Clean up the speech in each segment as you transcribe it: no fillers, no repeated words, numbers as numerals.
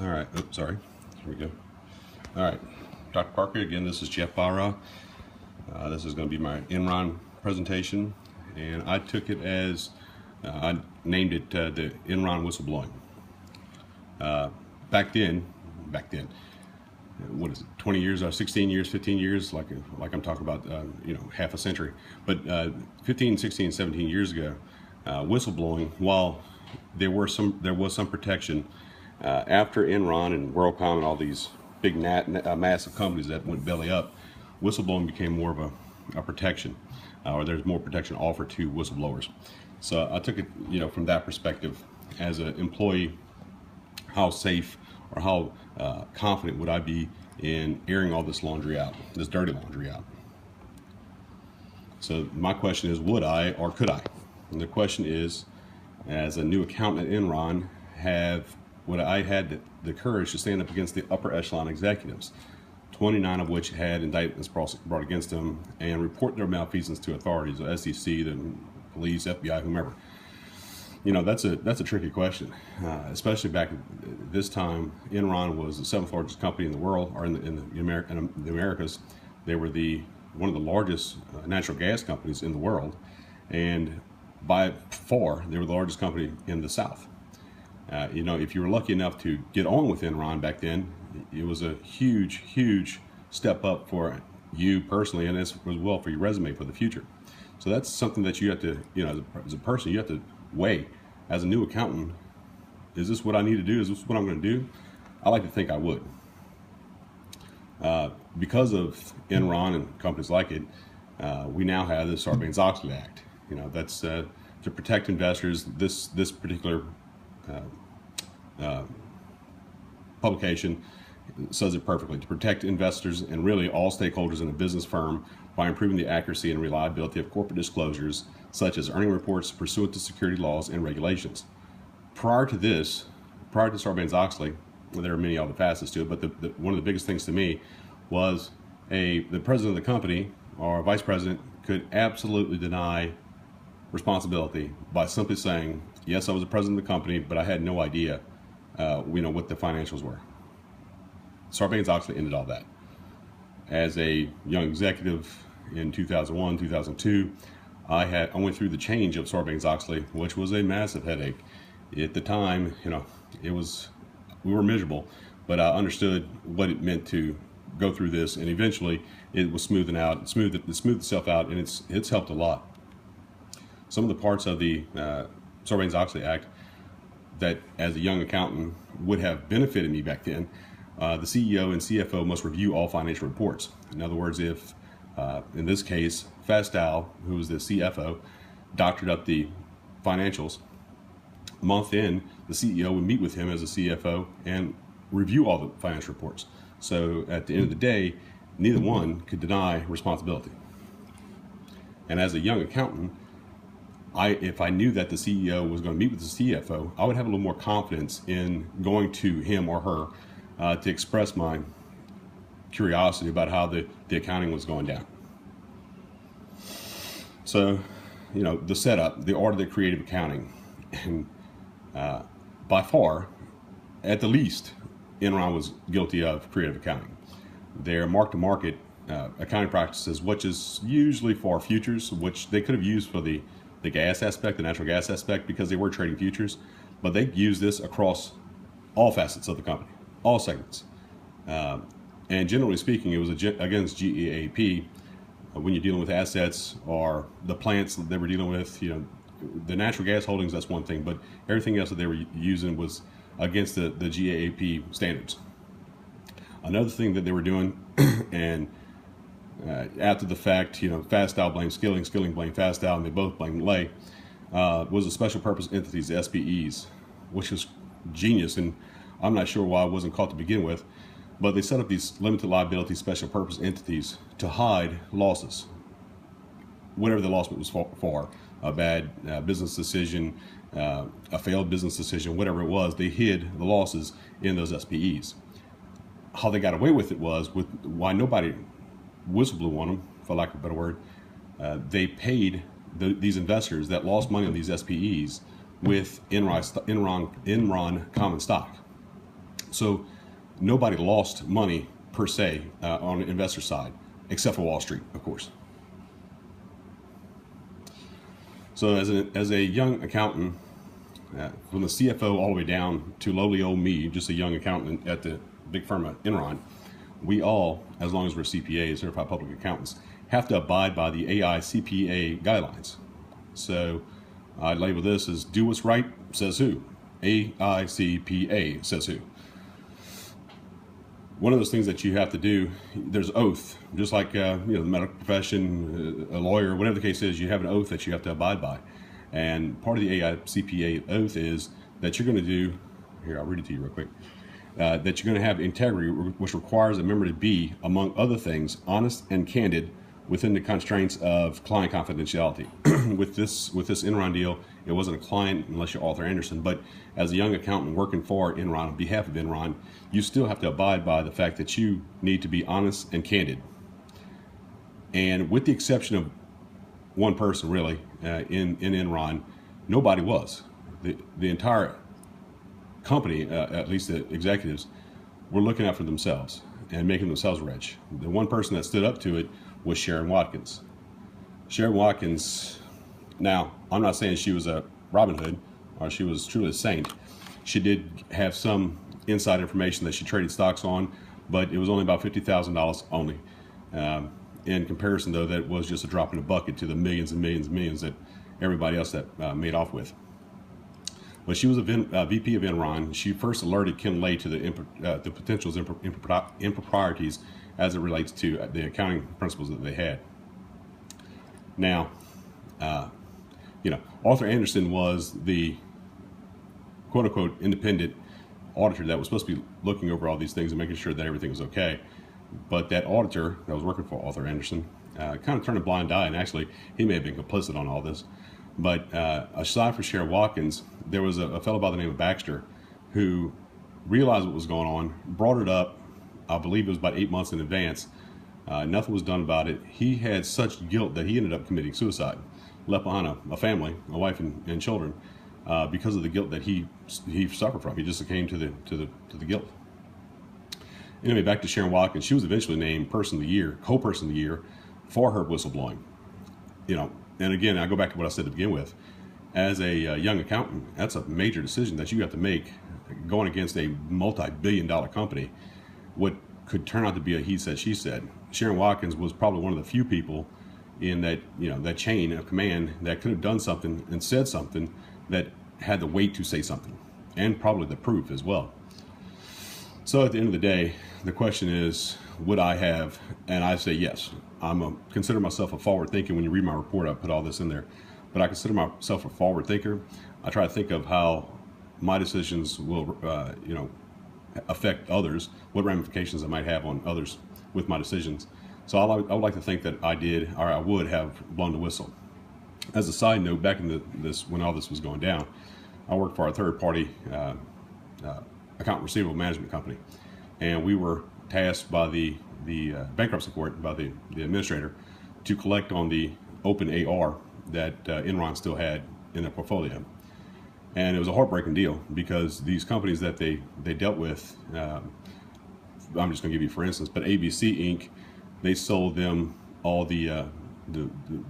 All right. Oops, sorry. Here we go. All right. Dr. Parker, again, this is Jeff Barra. This is going to be my Enron presentation, and I took it as, I named it the Enron whistleblowing. Back then, what is it, 20 years, 16 years, 15 years, like I'm talking about, half a century. But 15, 16, 17 years ago, whistleblowing, while there was some protection, after Enron and WorldCom and all these big massive companies that went belly up, whistleblowing became more of a protection, or there's more protection offered to whistleblowers. So I took it, from that perspective, as an employee, how safe or how confident would I be in airing all this laundry out, this dirty laundry out? So my question is, would I or could I? And the question is, as a new accountant at Enron, would I had the courage to stand up against the upper echelon executives, 29 of which had indictments brought against them, and report their malfeasance to authorities, the SEC, the police, FBI, whomever? That's a tricky question, especially back at this time. Enron was the 7th largest company in the world, or in the Americas. They were one of the largest natural gas companies in the world, and by far they were the largest company in the South. If you were lucky enough to get on with Enron back then, it was a huge step up for you personally, and as well for your resume for the future. So that's something that you have to, as a person, you have to weigh. As a new accountant, is this what I need to do? Is this what I'm going to do? I like to think I would. Because of Enron and companies like it, we now have the Sarbanes-Oxley Act. That's to protect investors. This particular publication says it perfectly: to protect investors and really all stakeholders in a business firm by improving the accuracy and reliability of corporate disclosures, such as earning reports, pursuant to security laws and regulations. Prior to Sarbanes-Oxley, well, there are many other facets to it, but one of the biggest things to me was the president of the company or vice president could absolutely deny responsibility by simply saying, yes, I was the president of the company, but I had no idea what the financials were. Sarbanes-Oxley ended all that. As a young executive in 2001, 2002, I went through the change of Sarbanes-Oxley, which was a massive headache. At the time, we were miserable, but I understood what it meant to go through this, and eventually it was smoothed itself out, and it's helped a lot. Some of the parts of the Sarbanes-Oxley Act that, as a young accountant, would have benefited me back then. The CEO and CFO must review all financial reports. In other words, if, in this case, Fastow, who was the CFO, doctored up the financials, a month in, the CEO would meet with him as a CFO and review all the financial reports. So at the end of the day, neither one could deny responsibility. And as a young accountant, if I knew that the CEO was going to meet with the CFO, I would have a little more confidence in going to him or her to express my curiosity about how the accounting was going down. So, the setup, the art of the creative accounting, and by far, at the least, Enron was guilty of creative accounting. Their mark-to-market accounting practices, which is usually for futures, which they could have used for the gas aspect, the natural gas aspect, because they were trading futures, but they used this across all facets of the company, all segments. And generally speaking, it was against GAAP. When you're dealing with assets or the plants that they were dealing with, the natural gas holdings, that's one thing, but everything else that they were using was against the GAAP standards. Another thing that they were doing, and after the fact, Fastow blamed Skilling, Skilling blamed Fastow, and they both blamed Lay, was the special purpose entities, the SPEs, which was genius, and I'm not sure why it wasn't caught to begin with, but they set up these limited liability special purpose entities to hide losses, whatever the loss was for, a bad business decision, a failed business decision, whatever it was, they hid the losses in those SPEs. How they got away with it was, why nobody whistleblew on them, for lack of a better word, they paid these investors that lost money on these SPEs with Enron common stock. So nobody lost money per se on the investor side, except for Wall Street, of course. So as a young accountant, from the CFO all the way down to lowly old me, just a young accountant at the big firm of Enron, we all, as long as we're CPAs, certified public accountants, have to abide by the AICPA guidelines. So I label this as do what's right, says who? AICPA says who? One of those things that you have to do, there's oath, just like the medical profession, a lawyer, whatever the case is, you have an oath that you have to abide by. And part of the AICPA oath is that you're going to do, here I'll read it to you real quick, that you're going to have integrity, which requires a member to be, among other things, honest and candid within the constraints of client confidentiality. with this Enron deal, it wasn't a client unless you're Arthur Andersen, but as a young accountant working for Enron on behalf of Enron, you still have to abide by the fact that you need to be honest and candid. And with the exception of one person, really, in Enron, nobody was. The entire company, at least the executives, were looking out for themselves and making themselves rich. The one person that stood up to it was Sharon Watkins. Sharon Watkins, now, I'm not saying she was a Robin Hood or she was truly a saint. She did have some inside information that she traded stocks on, but it was only about $50,000 only. In comparison, though, that was just a drop in the bucket to the millions and millions and millions that everybody else that made off with. But she was a VP of Enron. She first alerted Ken Lay to the potential improprieties as it relates to the accounting principles that they had. Now, Arthur Andersen was the quote-unquote independent auditor that was supposed to be looking over all these things and making sure that everything was okay. But that auditor that was working for Arthur Andersen kind of turned a blind eye, and actually he may have been complicit on all this. But aside from Sharon Watkins, there was a fellow by the name of Baxter who realized what was going on, brought it up. I believe it was about 8 months in advance. Nothing was done about it. He had such guilt that he ended up committing suicide, left behind a family, a wife and children, because of the guilt that he suffered from. He just succumbed to the guilt. Anyway, back to Sharon Watkins. She was eventually named Person of the Year, co-Person of the Year, for her whistleblowing. And again, I go back to what I said to begin with. As a young accountant, that's a major decision that you have to make going against a multi-billion-dollar company. What could turn out to be a he said, she said. Sharon Watkins was probably one of the few people in that that chain of command that could have done something and said something that had the weight to say something, and probably the proof as well. So at the end of the day, the question is, would I have? And I say yes. Consider myself a forward thinker. When you read my report, I put all this in there. But I consider myself a forward thinker. I try to think of how my decisions will, affect others, what ramifications I might have on others with my decisions. So I would like to think that I did, or I would have blown the whistle. As a side note, back in when all this was going down, I worked for a third-party account receivable management company, and we were tasked by the bankruptcy court, by the administrator, to collect on the open AR that Enron still had in their portfolio. And it was a heartbreaking deal because these companies that they dealt with, I'm just going to give you for instance, but ABC Inc., they sold them all the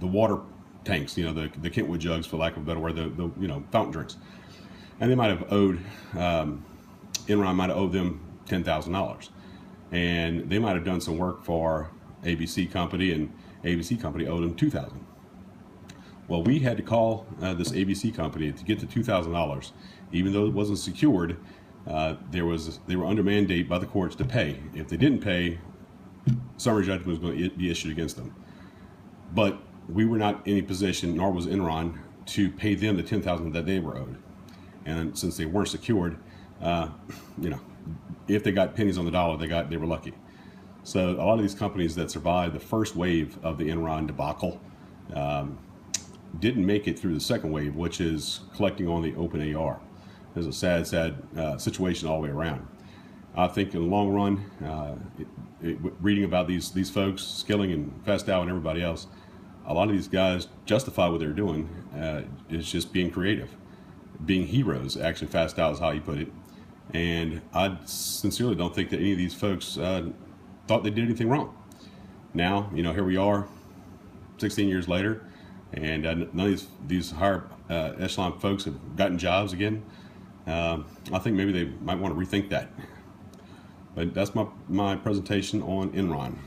water tanks, the Kentwood jugs, for lack of a better word, the fountain drinks, and they might have owed Enron might have owed them $10,000, and they might have done some work for ABC Company, and ABC Company owed them $2,000. Well, we had to call this ABC Company to get the $2,000, even though it wasn't secured. They were under mandate by the courts to pay. If they didn't pay, summary judgment was going to be issued against them. But we were not in any position, nor was Enron, to pay them the $10,000 that they were owed. And since they weren't secured, if they got pennies on the dollar, they were lucky. So a lot of these companies that survived the first wave of the Enron debacle didn't make it through the second wave, which is collecting on the open AR. There's a sad situation all the way around. I think in the long run, reading about these folks, Skilling and Fastow and everybody else, a lot of these guys justify what they're doing is just being creative, being heroes. Actually, Fastow is how he put it. And I sincerely don't think that any of these folks thought they did anything wrong. Now, here we are, 16 years later, and none of these higher echelon folks have gotten jobs again. I think maybe they might want to rethink that. But that's my presentation on Enron.